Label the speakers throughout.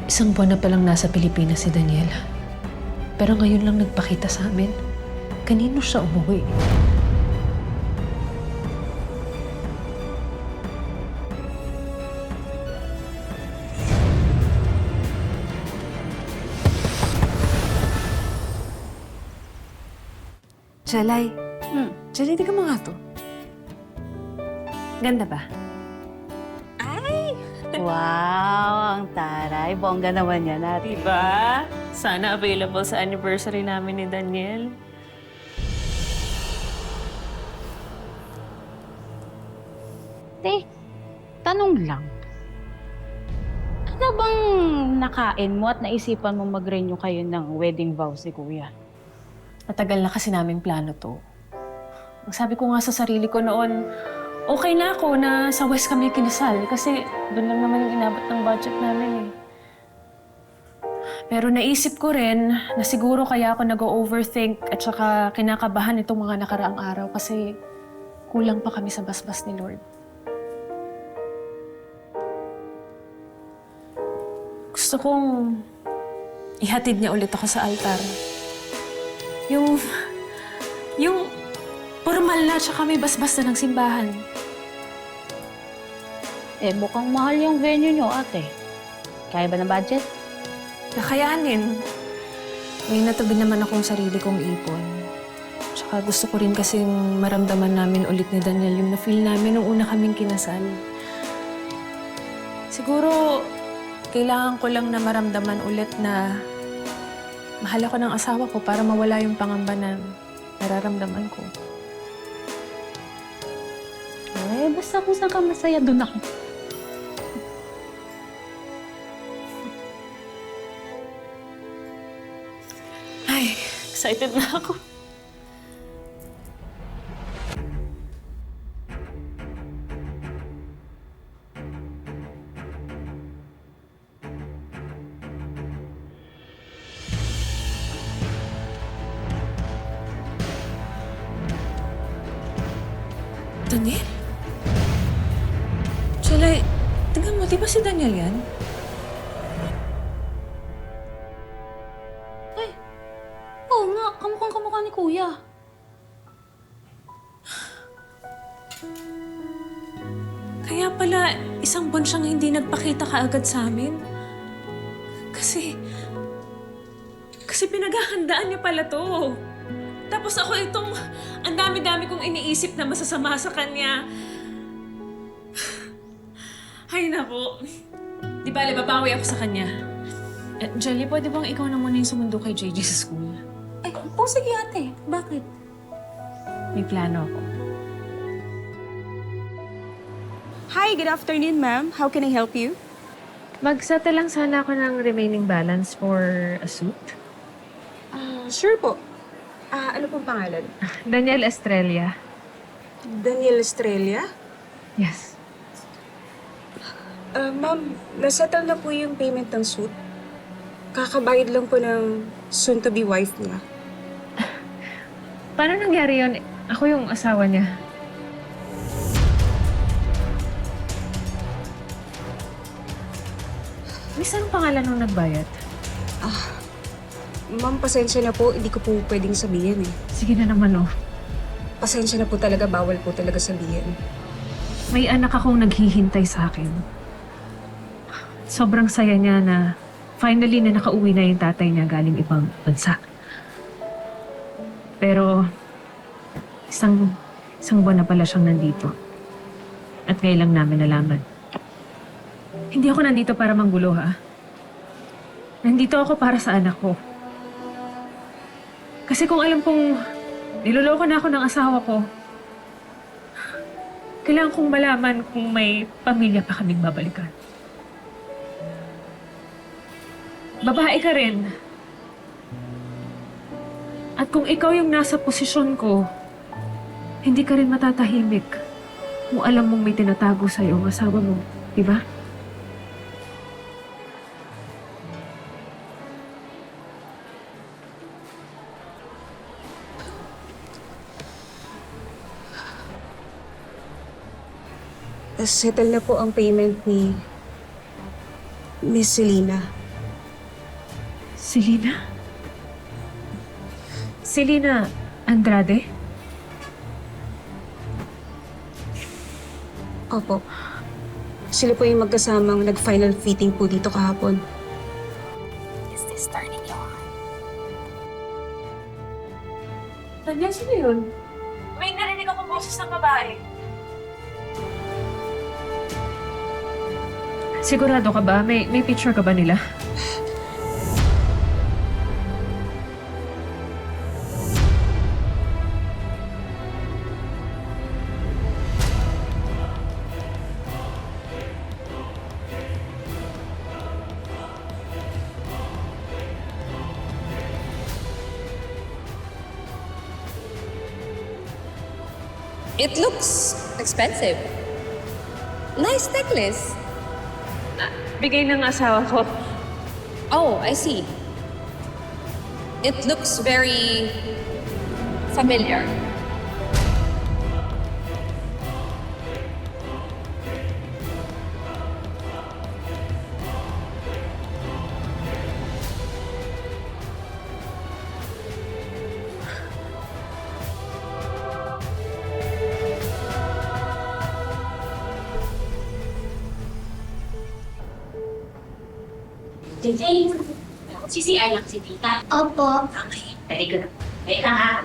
Speaker 1: Isang buwan na palang nasa Pilipinas si Daniel. Pero ngayon lang nagpakita sa amin. Kanino siya umuwi?
Speaker 2: Chalay. Chalay, di ka mo nga to. Ganda ba?
Speaker 3: Wow, ang taray. Bongga naman yan natin.
Speaker 1: Diba? Sana available sa anniversary namin ni Daniel.
Speaker 3: Tanong lang. Ano bang nakain mo at naisipan mo mag-renew kayo ng wedding vows ni Kuya?
Speaker 1: Matagal na kasi naming plano to. Ang sabi ko nga sa sarili ko noon, okay na ako na sa West kami kinasal kasi doon lang naman yung inabot ng budget namin eh. Pero naisip ko rin na siguro kaya ako nag-overthink at saka kinakabahan itong mga nakaraang araw kasi kulang pa kami sa basbas ni Lord. Gusto kong ihatid niya ulit ako sa altar. Yung formal na tsaka may basbas na ng simbahan.
Speaker 3: Mukhang mahal yung venue nyo, ate. Kaya ba ng budget?
Speaker 1: Kakayanin. May natabi naman akong sarili kong ipon. Tsaka gusto ko rin kasing maramdaman namin ulit ni Daniel yung na-feel namin nung una kaming kinasal. Siguro, kailangan ko lang na maramdaman ulit na mahal ako ng asawa ko para mawala yung pangamba na nararamdaman ko.
Speaker 3: Basta kung saan ka masaya, doon ako.
Speaker 1: Ay, excited na ako. Daniel? Chalay, tingnan mo, di ba si Daniel yan?
Speaker 3: Oo nga, kamukhang kamukha ni Kuya.
Speaker 1: Kaya pala, isang buwan siyang hindi nagpakita kaagad sa amin. Kasi pinaghahandaan niya pala to. Tapos ako itong, ang dami-dami kong iniisip na masasama sa kanya. Ay, naku. Di ba, babawi ako sa kanya. Jelly, pwede bang ikaw na muna yung sumundo kay JJ sa school?
Speaker 3: Ay, sige ate. Bakit?
Speaker 1: May plano ako.
Speaker 2: Hi, good afternoon, ma'am. How can I help you?
Speaker 1: Mag-settle lang sana ako ng remaining balance for a suit.
Speaker 2: Sure po. Ano pong pangalan?
Speaker 1: Daniel Estrella.
Speaker 2: Daniel Estrella?
Speaker 1: Yes.
Speaker 2: Ma'am, nasettle na po yung payment ng suit. Kakabayad lang po ng soon-to-be wife niya.
Speaker 1: Paano nangyari yun? Ako yung asawa niya. Miss, anong pangalan nung nagbayad?
Speaker 2: Ma'am, pasensya na po. Hindi ko po pwedeng sabihin eh.
Speaker 1: Sige na naman, oh.
Speaker 2: Pasensya na po talaga. Bawal po talaga sabihin.
Speaker 1: May anak akong naghihintay sa akin. Sobrang saya niya na finally na nakauwi na yung tatay niya galing ibang bansa. Pero isang buwan na pala siyang nandito. At ngayon lang namin nalaman. Hindi ako nandito para manggulo, ha? Nandito ako para sa anak ko. Kasi kung alam kong niloloko na ako ng asawa ko, kailangan kong malaman kung may pamilya pa kaming babalikan. Babae ka rin. At kung ikaw yung nasa posisyon ko, hindi ka rin matatahimik kung alam mong may tinatago sa'yo ang asawa mo, di ba?
Speaker 2: Settle na po ang payment ni Miss Selena.
Speaker 1: Selena? Selena Andrade?
Speaker 2: Opo. Sila po yung magkasamang nag-final fitting po dito kahapon.
Speaker 4: Is this turning you on?
Speaker 1: Tanya, sino yun? May narinig akong boses ng babae. Sigurado ka ba? May picture ka ba nila?
Speaker 4: It looks expensive. Nice necklace.
Speaker 1: Bigay ng asawa ko.
Speaker 4: Oh, I see. It looks very familiar.
Speaker 5: JJ, CCR lang si tita. Opo. Okay, very good. Wait lang ha.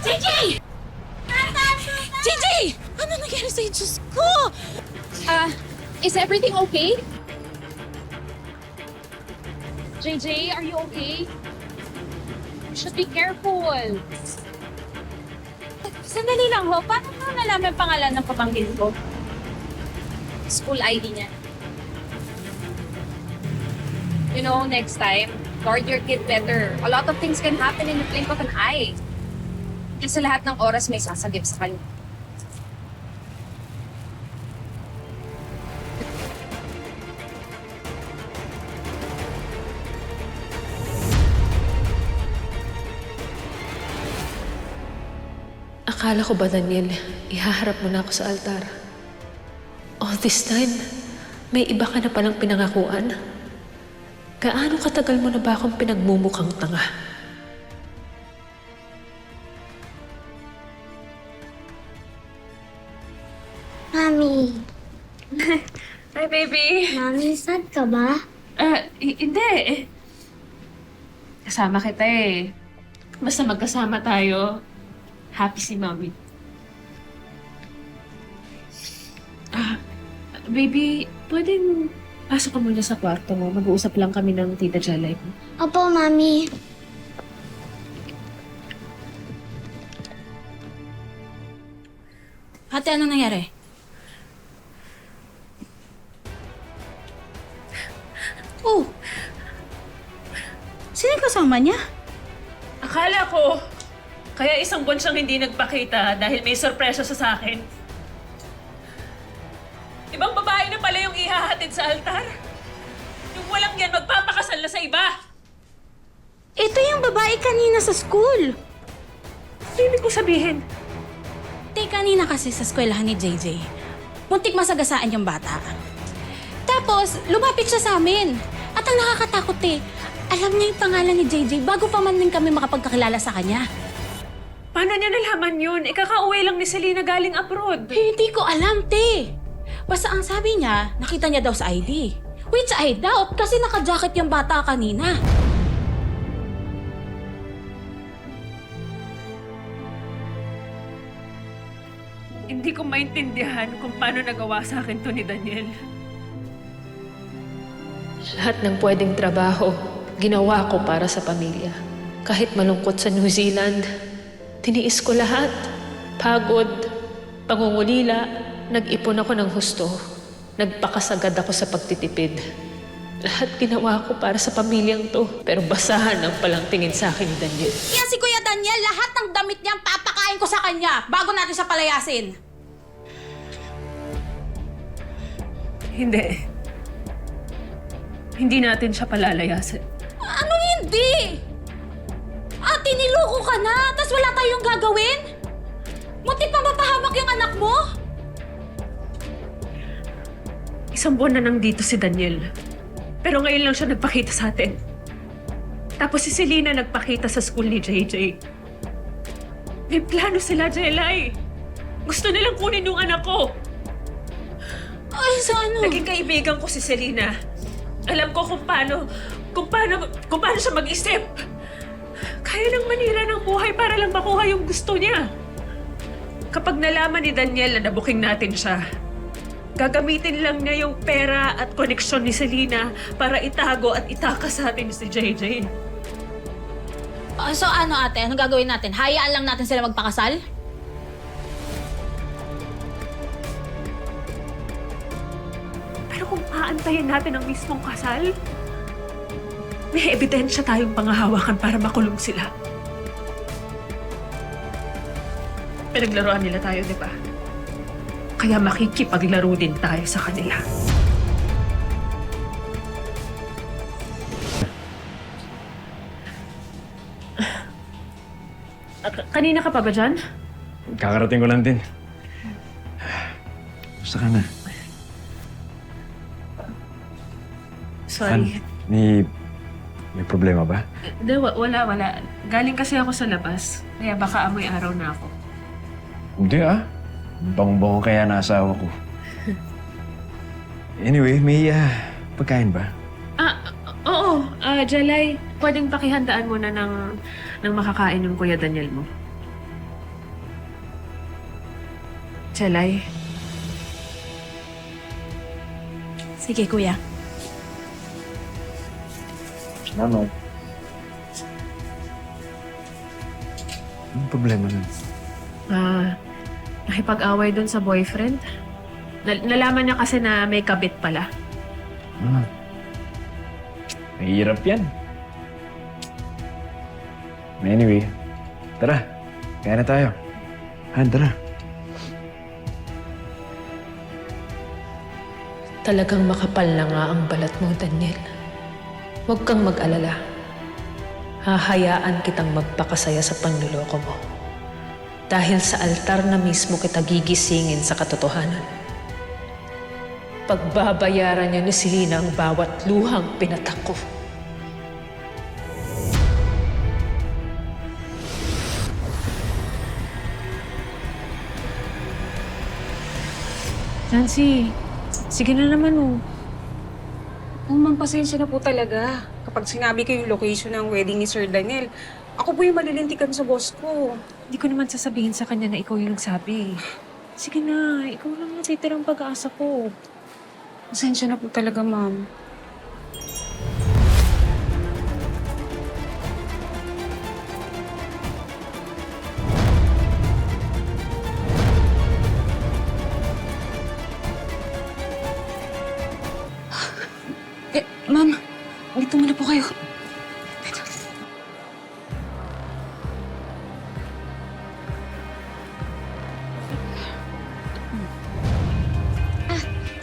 Speaker 3: JJ!
Speaker 4: JJ! Ano nangyari sa'yo? Diyos ko! Is everything okay? JJ, are you okay? You should be careful.
Speaker 3: Sandali lang ho, paano mo nalaman pangalan ng pamangkin ko?
Speaker 4: School ID niya. You know, next time, guard your kid better. A lot of things can happen in the blink of an eye. Kasi lahat ng oras may sasagip sa kanya.
Speaker 6: Akala ko ba, Daniel, ihaharap mo na ako sa altar? All this time, may iba ka na palang pinangakuan? Gaano katagal mo na ba akong pinagmumukhang tanga?
Speaker 5: Mami,
Speaker 1: Hi, baby.
Speaker 5: Mami, sad ka ba?
Speaker 1: Hindi. Kasama kita eh. Basta magkasama tayo. Happy si Mommy. Baby, pwedeng pasok ka muna sa kwarto mo. Mag-uusap lang kami ng Tita Jalay mo.
Speaker 5: Opo, Mami.
Speaker 3: Ate, anong nangyari? Oh! Sino yung kasama niya?
Speaker 1: Akala ko, kaya isang buwan siyang hindi nagpakita dahil may sorpresa siya sa akin. Ibang babae na pala yung ihahatid sa altar. Yung walang yan, magpapakasal na sa iba.
Speaker 3: Ito yung babae kanina sa school.
Speaker 1: Ano ibig ko sabihin?
Speaker 3: Kanina kasi sa eskwelahan ni JJ, muntik masagasaan yung bata. Tapos, lumapit siya sa amin. At ang nakakatakot alam niya yung pangalan ni JJ bago pa man din kami makapagkakilala sa kanya.
Speaker 1: Paano niya nalaman yun? Ikakauwi lang ni Selena galing abroad.
Speaker 3: Hindi ko alam, Basta ang sabi niya, nakita niya daw sa ID. Which I doubt kasi naka-jacket yung bata kanina.
Speaker 1: Hindi ko maintindihan kung paano nagawa sa akin to ni Daniel.
Speaker 6: Lahat ng pwedeng trabaho, ginawa ko para sa pamilya. Kahit malungkot sa New Zealand, tiniis ko lahat. Pagod, pangungulila, nag-ipon ako ng husto. Nagpakasagad ako sa pagtitipid. Lahat ginawa ko para sa pamilyang to. Pero basahan ang palang tingin sa akin ni Daniel.
Speaker 3: Yan si Kuya Daniel, lahat ng damit niya papakain ko sa kanya bago natin siya palayasin.
Speaker 1: Hindi. Hindi natin siya palalayasin.
Speaker 3: Ano hindi? Ate, niloko ka na, tas wala tayong gagawin? Muntik pa mapahamak yung anak mo?
Speaker 1: Isang buwan na nandito si Daniel. Pero ngayon lang siya nagpakita sa atin. Tapos si Selena nagpakita sa school ni JJ. May plano sila, Jelay. Gusto nilang kunin yung anak ko.
Speaker 3: Ay, sa ano?
Speaker 1: Naging kaibigan ko si Selena. Alam ko kung paano siya mag-isip. Kaya nang manira ng buhay para lang makuha yung gusto niya. Kapag nalaman ni Daniel na nabuking natin siya, gagamitin lang niya yung pera at koneksyon ni Selena para itago at itakas sa atin si JJ.
Speaker 3: So ano ate, anong gagawin natin? Hayaan lang natin sila magpakasal?
Speaker 1: Pero kung aantayin natin ang mismong kasal, may ebidensya tayong pangahawakan para makulong sila. Pinaglaruan nila tayo, di ba? Kaya makikipaglaro din tayo sa kanila. Kanina ka pa ba dyan?
Speaker 7: Kakarating ko lang din. Gusto ka na?
Speaker 1: Sorry.
Speaker 7: May problema ba?
Speaker 1: Hindi, wala. Galing kasi ako sa labas. Kaya baka amoy araw na ako.
Speaker 7: Hindi Bangong-bango kaya na asawa ko. Anyway, may pagkain ba?
Speaker 1: Oo. Jelay, pwedeng pakihandaan mo na ng makakain ng Kuya Daniel mo. Jelay,
Speaker 3: Sige, kuya.
Speaker 7: Ano? Anong problema nun?
Speaker 1: nakipag-away dun sa boyfriend. Nalaman niya kasi na may kabit pala.
Speaker 7: Mahirap yan. Anyway, tara. Kaya na tayo. Han, tara.
Speaker 6: Talagang makapal na nga ang balat mo, Daniel. Huwag kang mag-alala. Hahayaan kitang magpakasaya sa panluloko mo. Dahil sa altar na mismo kita gigisingin sa katotohanan. Pagbabayaran niya ni Selena ang bawat luhang pinatak ko.
Speaker 1: Nancy, sige na naman oh.
Speaker 2: Ma'am, pasensya na po talaga. Kapag sinabi ko yung location ng wedding ni Sir Daniel, ako po yung malilintikan sa boss ko.
Speaker 1: Hindi ko naman sasabihin sa kanya na ikaw yung nagsabi. Sige na, ikaw lang natitirang pag-aasa ko.
Speaker 2: Pasensya na po talaga, ma'am. Ma'am, dito muna po kayo.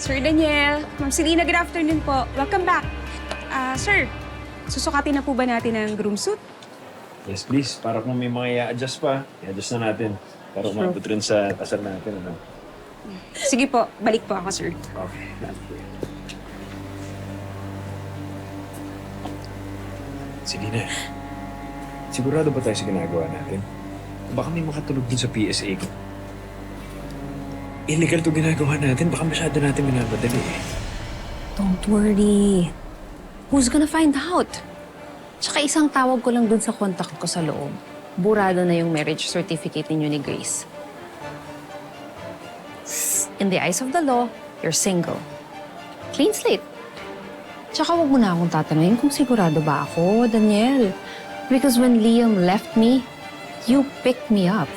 Speaker 2: Sir Daniel, Ma'am Selena, good afternoon po. Welcome back. Sir, susukatin na po ba natin ang groom suit?
Speaker 7: Yes, please. Para kung may mga i-adjust pa, i-adjust na natin. Para umabot rin sa kasal natin. Ano?
Speaker 2: Sige po, balik po ako, sir.
Speaker 7: Okay. Sige na. Sigurado ba tayo sa ginagawa natin? Baka may makatulog din sa PSA ko. Illegal to ginagawa natin. Baka masyado natin minamadali eh.
Speaker 8: Don't worry. Who's gonna find out? Tsaka isang tawag ko lang dun sa contact ko sa loob. Burado na yung marriage certificate ninyo ni Grace. In the eyes of the law, you're single. Clean slate. Tsaka huwag mo na akong tatanungin kung sigurado ba ako, Daniel. Because when Liam left me, you picked me up.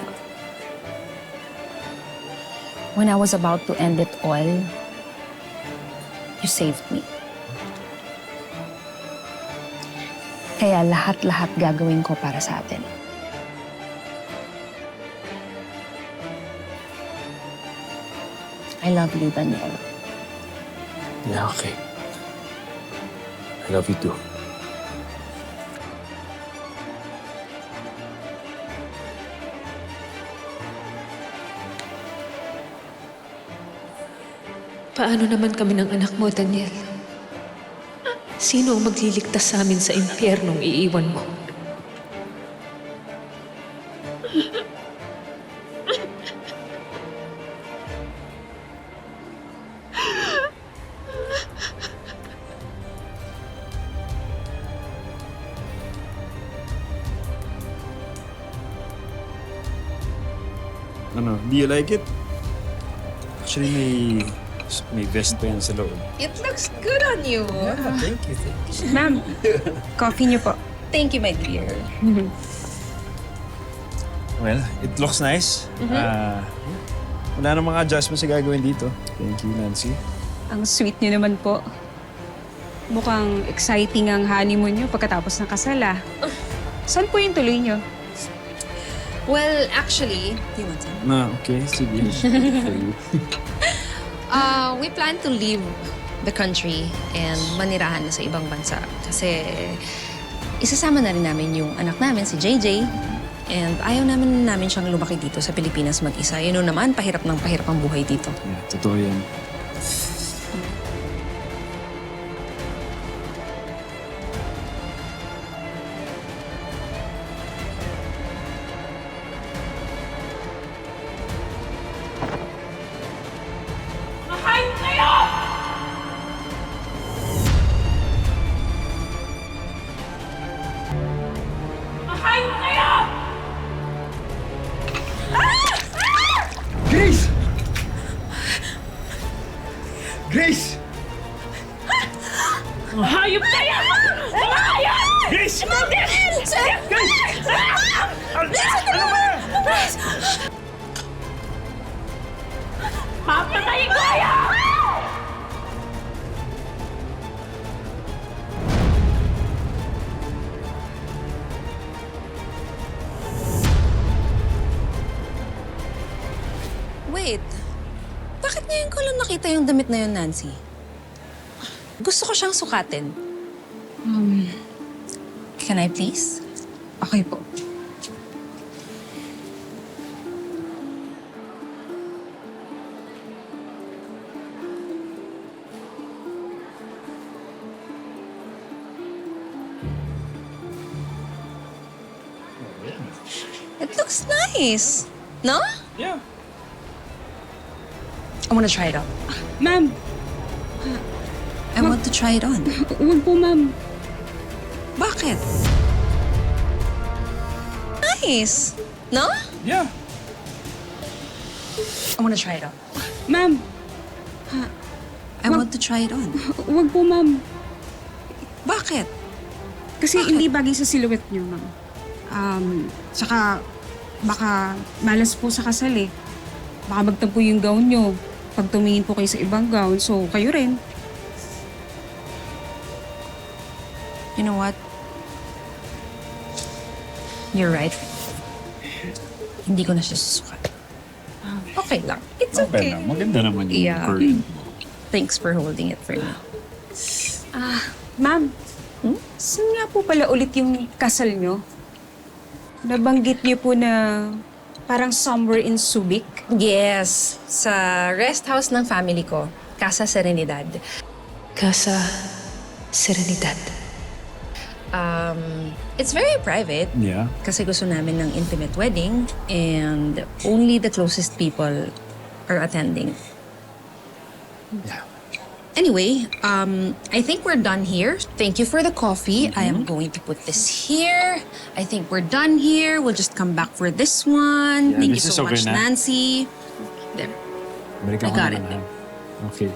Speaker 8: When I was about to end it all, you saved me. Kaya lahat-lahat gagawin ko para sa atin. I love you, Daniel.
Speaker 7: Yeah, okay. I love you too.
Speaker 6: Paano naman kami ng anak mo, Daniel? Sino ang magliligtas sa amin sa impyernong iiwan mo?
Speaker 7: Ano, do you like it? Actually, may vest pa yan sa loob.
Speaker 8: It looks good on you.
Speaker 7: Thank you.
Speaker 2: Ma'am, coffee niyo po.
Speaker 8: Thank you, my dear.
Speaker 7: Well, it looks nice. Wala namang adjustments na gagawin dito. Thank you, Nancy.
Speaker 2: Ang sweet niyo naman po. Mukhang exciting ang honeymoon niyo pagkatapos ng kasal ah. Saan po yung tuloy niyo?
Speaker 8: Well, actually, do you want some?
Speaker 7: Okay. Sige. For you.
Speaker 8: We plan to leave the country and manirahan na sa ibang bansa. Kasi isasama na rin namin yung anak namin, si JJ. And ayaw namin siyang lumaki dito sa Pilipinas mag-isa. You know naman, pahirap ng pahirap ang buhay dito.
Speaker 7: Yeah, totoo yan. Grace! Grace!
Speaker 1: Hayop na yan! Hayop!
Speaker 7: Grace! Grace! Ano ba?
Speaker 1: Papatayin ko yan!
Speaker 8: Wait, bakit ngayon ko lang nakita yung damit na yun, Nancy? Gusto ko siyang sukatin. Can I please?
Speaker 2: Okay po.
Speaker 8: It looks nice. No?
Speaker 7: Yeah.
Speaker 8: I want to try it on.
Speaker 2: Ma'am,
Speaker 8: I want to try it on.
Speaker 2: huwag po ma'am.
Speaker 8: Bakit? Nice. No?
Speaker 7: Yeah.
Speaker 8: I want to try it on.
Speaker 2: Ma'am,
Speaker 8: I want to try it on.
Speaker 2: huwag po ma'am.
Speaker 8: Bakit?
Speaker 2: Kasi hindi bagay sa silhouette niyo, ma'am. Tsaka baka malas po sa kasal eh. Baka magtampo yung gown niyo pag tumingin po kayo sa ibang gown. So, kayo rin.
Speaker 8: You know what? You're right. Hindi ko na siya susukat. Okay lang. It's okay.
Speaker 7: Maganda naman yung
Speaker 8: Yeah.
Speaker 7: curtain mo.
Speaker 8: Thanks for holding it for me.
Speaker 2: Ma'am, saan nga po pala ulit yung kasal niyo? Nabanggit niyo po na parang somewhere in Subic.
Speaker 8: Yes. Sa rest house ng family ko. Casa Serenidad.
Speaker 6: Casa Serenidad.
Speaker 8: It's very private.
Speaker 7: Yeah.
Speaker 8: Kasi gusto namin ng intimate wedding and only the closest people are attending.
Speaker 7: Yeah.
Speaker 8: Anyway, I think we're done here. Thank you for the coffee. I am going to put this here. I think we're done here. We'll just come back for this one.
Speaker 7: Yeah,
Speaker 8: Thank
Speaker 7: this
Speaker 8: you
Speaker 7: is
Speaker 8: so
Speaker 7: okay
Speaker 8: much,
Speaker 7: na.
Speaker 8: Nancy. There.
Speaker 7: Balikan
Speaker 8: I
Speaker 7: ko
Speaker 8: got
Speaker 7: na
Speaker 8: it.
Speaker 7: lang, ha? Okay.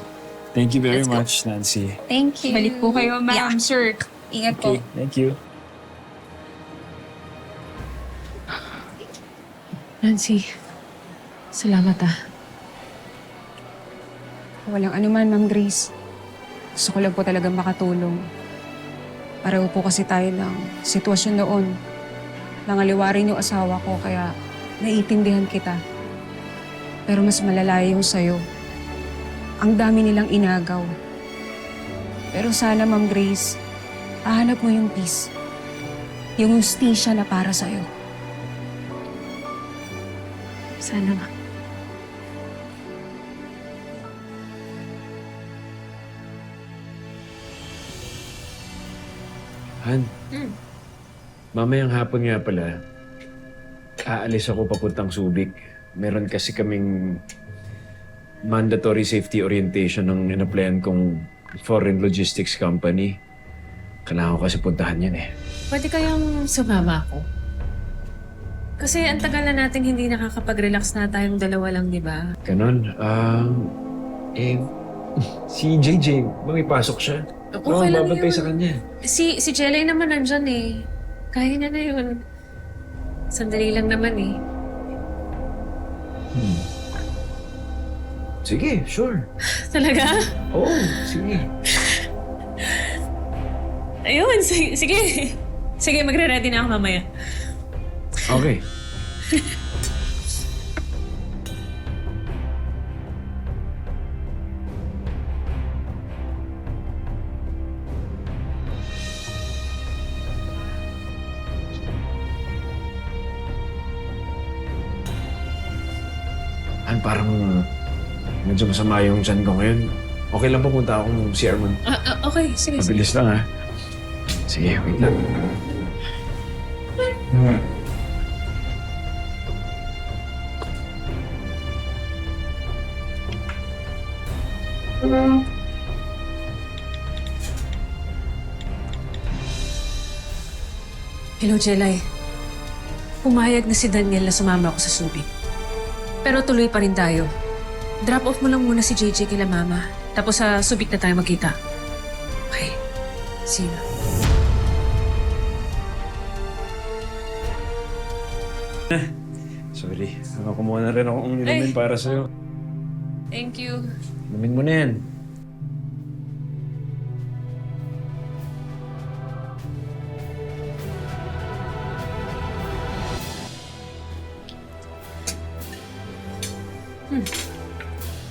Speaker 7: Thank you very
Speaker 8: Let's go.
Speaker 7: much, Nancy.
Speaker 8: Thank you.
Speaker 2: Balik po kayo, ma'am.
Speaker 8: Yeah.
Speaker 2: Sir, ingat po.
Speaker 7: Okay, thank you.
Speaker 1: Nancy, salamat ah.
Speaker 2: Walang anuman, Ma'am Grace. Gusto ko lang po talaga makatulong. Pareho po kasi tayo ng sitwasyon noon. Nangaliwarin yung asawa ko, kaya naiintindihan kita. Pero mas malala yung sa'yo. Ang dami nilang inagaw. Pero sana, Ma'am Grace, hahanap mo yung peace. Yung hustisya na para sa'yo.
Speaker 1: Sana nga.
Speaker 7: Han, mamayang hapon nga pala, aalis ako papuntang Subic. Meron kasi kaming mandatory safety orientation ng in-applyan kong foreign logistics company. Kailangan ko kasi puntahan yan eh.
Speaker 1: Pwede kayang sumama ako? Kasi ang tagal na natin hindi nakakapag-relax na tayong dalawa lang, di ba?
Speaker 7: Ganon. Si JJ, mamipasok siya.
Speaker 1: Okay lang
Speaker 7: babantay
Speaker 1: yun.
Speaker 7: sa kanya.
Speaker 1: Si Jelay naman nandyan eh. Kaya niya na yun. Sandali lang naman eh.
Speaker 7: Sige, sure.
Speaker 1: Talaga?
Speaker 7: Oo, sige.
Speaker 1: Ayun, sige. Sige, magre-ready na ako mamaya.
Speaker 7: Okay. Parang medyo masama yung tiyan ko ngayon. Okay lang pupunta akong CR mo.
Speaker 1: Okay, sige.
Speaker 7: Mabilis lang ha. Sige, wait lang.
Speaker 1: Hello, Jelay. Pumayag na si Daniel na sumama ako sa Subic. Pero tuloy pa rin tayo. Drop off mo lang muna si JJ kila Mama. Tapos sa Subic na tayo magkita. Okay. See you.
Speaker 7: Sorry. Kumuha na rin akong inumin
Speaker 1: Ay.
Speaker 7: para sa'yo.
Speaker 1: Thank you.
Speaker 7: Inumin mo na yan.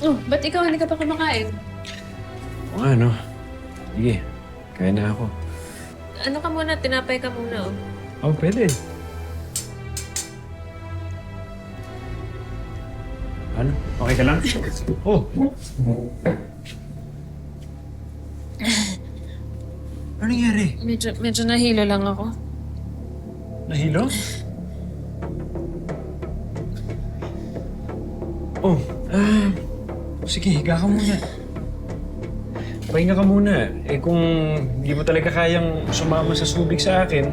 Speaker 1: Oh, ba't ikaw hindi ka pa kumakain?
Speaker 7: O ano? Sige. Kaya na ako.
Speaker 1: Ano ka muna? Tinapay ka muna, oh.
Speaker 7: Oh, pwede. Ano? Okay ka lang? Oh! Ano nangyari?
Speaker 1: Medyo nahilo lang ako.
Speaker 7: Nahilo? Oh, sige, higa ka muna. Pahinga ka muna. Eh kung hindi mo talaga kayang sumama sa Subic sa akin,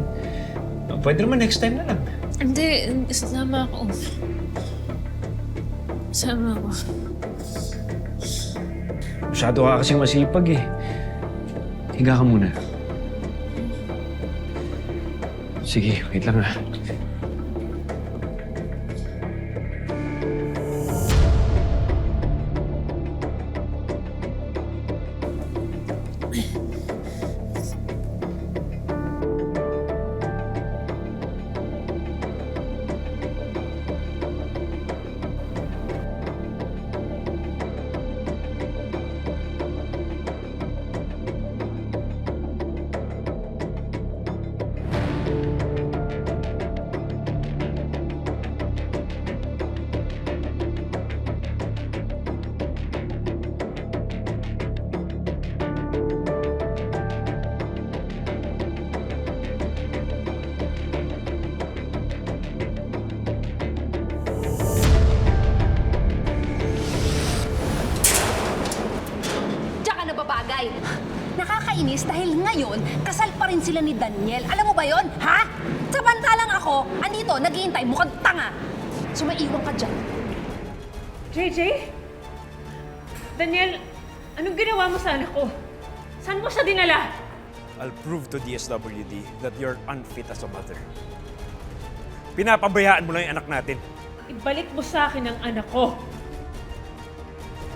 Speaker 7: pwede naman next time na lang.
Speaker 1: Hindi, sama ako. Sama ako.
Speaker 7: Masyado ka kasing masipag eh. Higa ka muna. Sige, wait lang ah.
Speaker 9: Nakakainis dahil ngayon, kasal pa rin sila ni Daniel. Alam mo ba yon? Ha? Samantalang ako, andito, naghihintay, mukhang tanga. So maiwan ka dyan.
Speaker 1: JJ? Daniel, anong ginawa mo sa anak ko? Saan mo siya dinala?
Speaker 10: I'll prove to DSWD that you're unfit as a mother. Pinapabayaan mo lang yung anak natin.
Speaker 1: Ibalik mo sa akin ang anak ko.